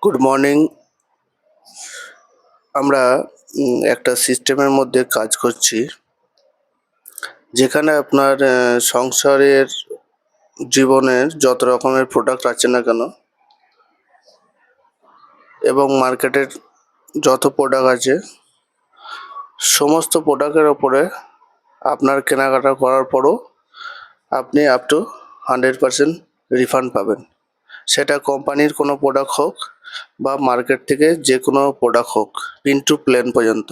Good morning. আমরা একটা সিস্টেমের মধ্যে কাজ করছি, যেখানে আপনার সংসারের জীবনের যত রকমের প্রোডাক্ট আছে না কেন এবং মার্কেটের যত প্রোডাক্ট আছে, সমস্ত প্রোডাক্টের ওপরে আপনার কেনাকাটা করার পরও আপনি আপ টু 100% রিফান্ড পাবেন। সেটা কোম্পানির কোনো প্রোডাক্ট হোক বা মার্কেট থেকে যে কোনো প্রোডাক্ট হোক, পিন টু প্লেন পর্যন্ত।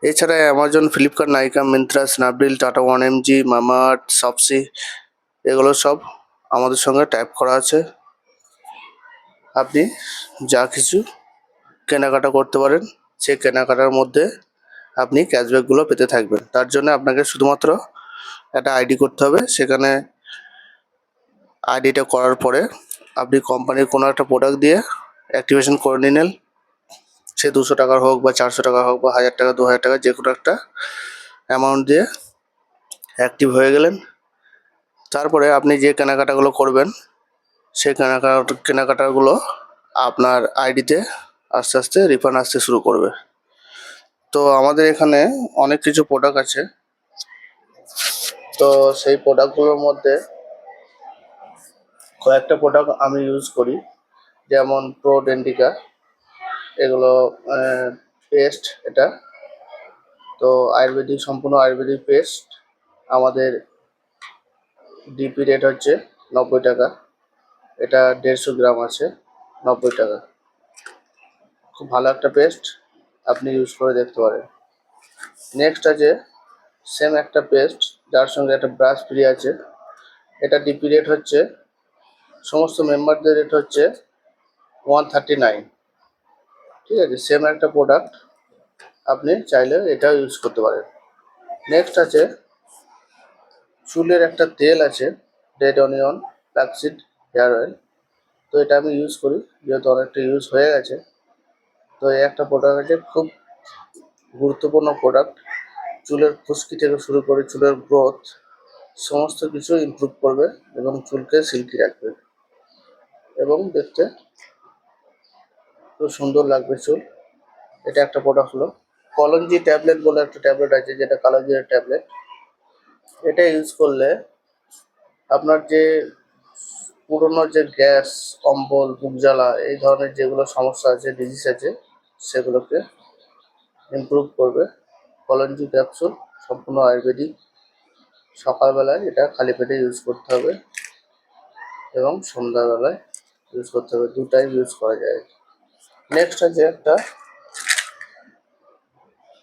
এছাড়া অ্যামাজন, ফ্লিপকার্ট, নাইকা, মিন্ত্রা, স্ন্যাপডিল, টাটা 1mg, মামাআর্থ, শপসি এগুলো সব আমাদের সঙ্গে ট্যাপ করা আছে। আপনি যা কিছু কেনাকাটা করতে পারেন, সেই কেনাকাটার মধ্যে আপনি ক্যাশব্যাকগুলো পেতে থাকবেন। তার জন্য আপনাকে শুধুমাত্র একটা আইডি করতে হবে। সেখানে আইডিটা করার পরে আপনি কোম্পানির কোনো একটা প্রোডাক্ট দিয়ে অ্যাক্টিভেশন করে নিলেন। সে 200 টাকার হোক বা 400 টাকা হোক বা 1000 টাকা, 2000 টাকা, যে কোনো একটা অ্যামাউন্ট দিয়ে অ্যাক্টিভ হয়ে গেলেন। তারপরে আপনি যে কেনাকাটাগুলো করবেন, সেই কেনাকাটাগুলো আপনার আইডিতে আস্তে আস্তে রিফান্ড আসতে শুরু করবে। তো আমাদের এখানে অনেক কিছু প্রোডাক্ট আছে। তো সেই প্রোডাক্টগুলোর মধ্যে কয়েকটা প্রোডাক্ট আমি ইউজ করি, যেমন প্রো ডেন্টিকা, এগুলো পেস্ট। এটা তো আয়ুর্বেদিক, সম্পূর্ণ আয়ুর্বেদিক পেস্ট। আমাদের ডিপি রেট হচ্ছে 90 টাকা। এটা 150 গ্রাম আছে, 90 টাকা। খুব ভালো একটা পেস্ট, আপনি ইউজ করে দেখতে পারেন। নেক্সট আছে সেম একটা পেস্ট, যার সঙ্গে একটা ব্রাশ ফ্রি আছে। এটা ডিপি রেট হচ্ছে, সমস্ত মেম্বারদের রেট হচ্ছে 139। ঠিক আছে, সেম একটা প্রোডাক্ট, আপনি চাইলে এটাও ইউজ করতে পারেন। নেক্সট আছে চুলের একটা তেল আছে, red onion flaxseed hair oil. তো এটা আমি ইউজ করি, যেহেতু অনেকটা ইউজ হয়ে গেছে। তো এই একটা প্রোডাক্ট আছে, খুব গুরুত্বপূর্ণ প্রোডাক্ট। চুলের খুশকি থেকে শুরু করে চুলের গ্রোথ সমস্ত কিছু ইমপ্রুভ করবে এবং চুলকে সিল্কি রাখবে এবং দেখতে খুব সুন্দর লাগবে চুল। এটা একটা প্রোডাক্ট হলো। কলঞ্জি ট্যাবলেট বলে একটা ট্যাবলেট আছে, যেটা কালোজিরের ট্যাবলেট। এটা ইউজ করলে আপনার যে পুরনো যে গ্যাস, অম্বল, বুক জ্বালা, এই ধরনের যেগুলো সমস্যা আছে, ডিজিজ আছে, সেগুলোকে ইমপ্রুভ করবে। কলঞ্জি ক্যাপসুল, সম্পূর্ণ আয়ুর্বেদিক। সকালবেলায় এটা খালি পেটে ইউজ করতে হবে এবং সন্ধ্যাবেলায় ইউজ করতে হবে, 2 টাইম ইউজ করা যায়। নেক্সট আছে একটা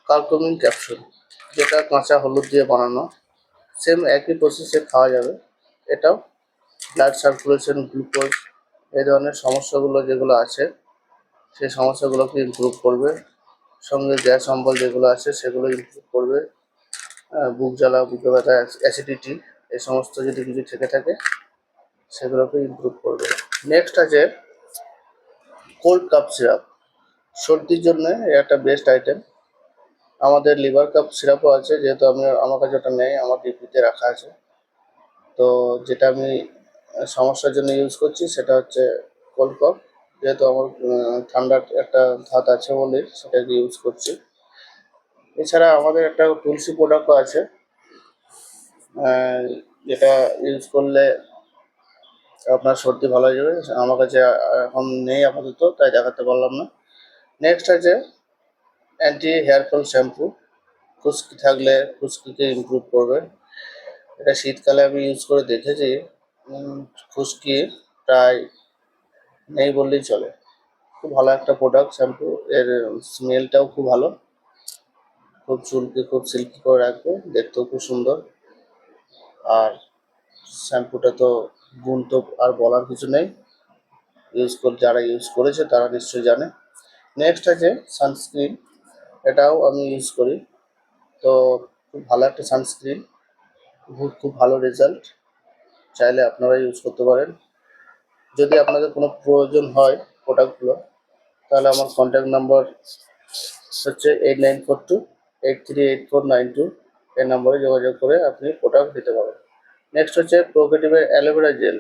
কার্কুমিন ক্যাপসুল, যেটা কাঁচা হলুদ দিয়ে বানানো। সেম একই প্রসেসে খাওয়া যাবে। এটাও ব্লাড সার্কুলেশন, গ্লুকোজ, এই ধরনের সমস্যাগুলো যেগুলো আছে, সেই সমস্যাগুলোকে ইমপ্রুভ করবে। সঙ্গে গ্যাস অম্বল যেগুলো আছে সেগুলো ইমপ্রুভ করবে। বুক জ্বালা, বুকে ব্যথা, অ্যাসিডিটি, এই সমস্ত যদি কিছু থেকে থাকে সেগুলোকে ইমপ্রুভ করবে। নেক্সট আছে কোল্ড কাপ সিরাপ, সর্দির জন্য একটা বেস্ট আইটেম। আমাদের লিভার কাপ সিরাপও আছে, যেহেতু আমার কাছে ওটা নেই, আমার ডিপিতে রাখা আছে। তো যেটা আমি সমস্যার জন্য ইউজ করছি সেটা হচ্ছে কোল্ড কাপ, যেহেতু আমার ঠান্ডার একটা ধাত আছে বলে সেটাকে ইউজ করছি। এছাড়া আমাদের একটা তুলসী প্রোডাক্টও আছে, যেটা ইউজ করলে আপনার সর্দি ভালো হয়ে যাবে। আমার কাছে এখন নেই আপাতত, তাই দেখাতে পারলাম না। নেক্সট আছে অ্যান্টি হেয়ার ফল শ্যাম্পু, খুশকি থাকলে খুশকিকে ইমপ্রুভ করবে। এটা শীতকালে আমি ইউজ করে দেখেছি, খুশকি প্রায় নেই বললেই চলে। খুব ভালো একটা প্রোডাক্ট শ্যাম্পু, এর স্মেলটাও খুব ভালো, খুব চুলকে খুব সিল্কি করে রাখবে, দেখতেও খুব সুন্দর। আর শ্যাম্পুটা তো গুণ তো আর বলার কিছু নেই, যারা ইউজ করেছে তারা নিশ্চয়ই জানে। নেক্সট আছে সানস্ক্রিন, এটাও আমি ইউজ করি। তো খুব ভালো একটা সানস্ক্রিন, খুব ভালো রেজাল্ট, চাইলে আপনারা ইউজ করতে পারেন। যদি আপনাদের কোনো প্রয়োজন হয় প্রোডাক্টগুলো, তাহলে আমার কন্ট্যাক্ট নাম্বার হচ্ছে 8942838492, এই নম্বরে যোগাযোগ করে আপনি প্রোডাক্ট দিতে পারেন। নেক্সট হচ্ছে প্রোগেটিভের অ্যালোভেরা জেল,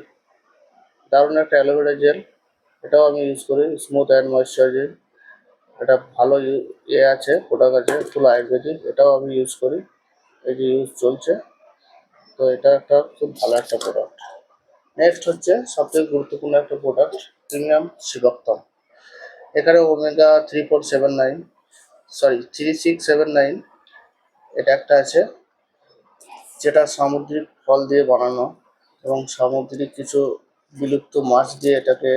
দারুণ একটা অ্যালোভেরা জেল। এটাও আমি ইউজ করি, স্মুথ অ্যান্ড ময়েশ্চারাইজিং। এটা ভালো আছে, প্রোডাক্ট আছে, ফুল আয়ুর্বেদিক। এটাও আমি ইউজ করি, এই যে ইউজ চলছে। তো এটা একটা খুব ভালো একটা প্রোডাক্ট। নেক্সট হচ্ছে সবথেকে গুরুত্বপূর্ণ একটা প্রোডাক্ট, প্রিমিয়াম শিবক্তম। এখানে ওমেগা 3479, সরি 3679, এটা একটা আছে, যেটা সামুদ্রিক ফল দিয়ে বানানো এবং সামুদ্রিক কিছু বিলুপ্ত মাছ দিয়ে এটাকে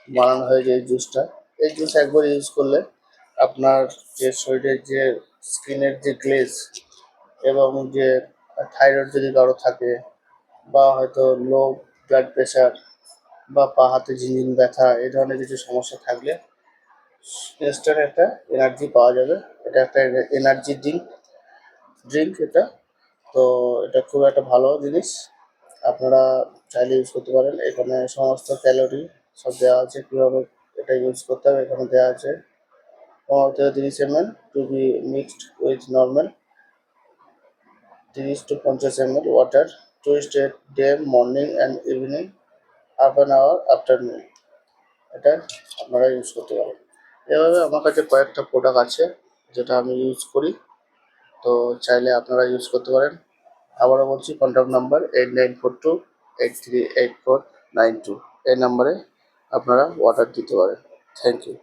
বানানো হয়েছে এই জুসটা। এই জুস একবার ইউজ করলে আপনার যে শরীরের যে স্কিনের যে গ্লেজ এবং যে থাইরয়েড যদি কারো থাকে, বা হয়তো লো ব্লাড প্রেশার বা পা হাতে ঝিনঝিন ব্যথা, এই ধরনের কিছু সমস্যা থাকলে ইনস্ট্যান্ট একটা এনার্জি পাওয়া যাবে। এটা একটা এনার্জি ড্রিঙ্ক এটা। তো এটা খুব একটা ভালো জিনিস, আপনারা চাইলে ইউজ করতে পারেন। এখানে সমস্ত ক্যালোরি সব দেওয়া আছে, কীভাবে এটা ইউজ করতে হবে এখানে দেওয়া আছে। 15-30 ml to be mixed with normal 30 to 50 ml water to state day morning and evening half an hour after meal. এটা আপনারা ইউজ করতে পারেন। এভাবে আমার কাছে কয়েকটা প্রোডাক্ট আছে যেটা আমি ইউজ করি, তো চাইলে আপনারা ইউজ করতে পারেন। আবারও বলছি, কন্ট্যাক্ট নাম্বার 8942838492, এই নাম্বারে আপনারা অর্ডার দিতে পারেন। Thank you.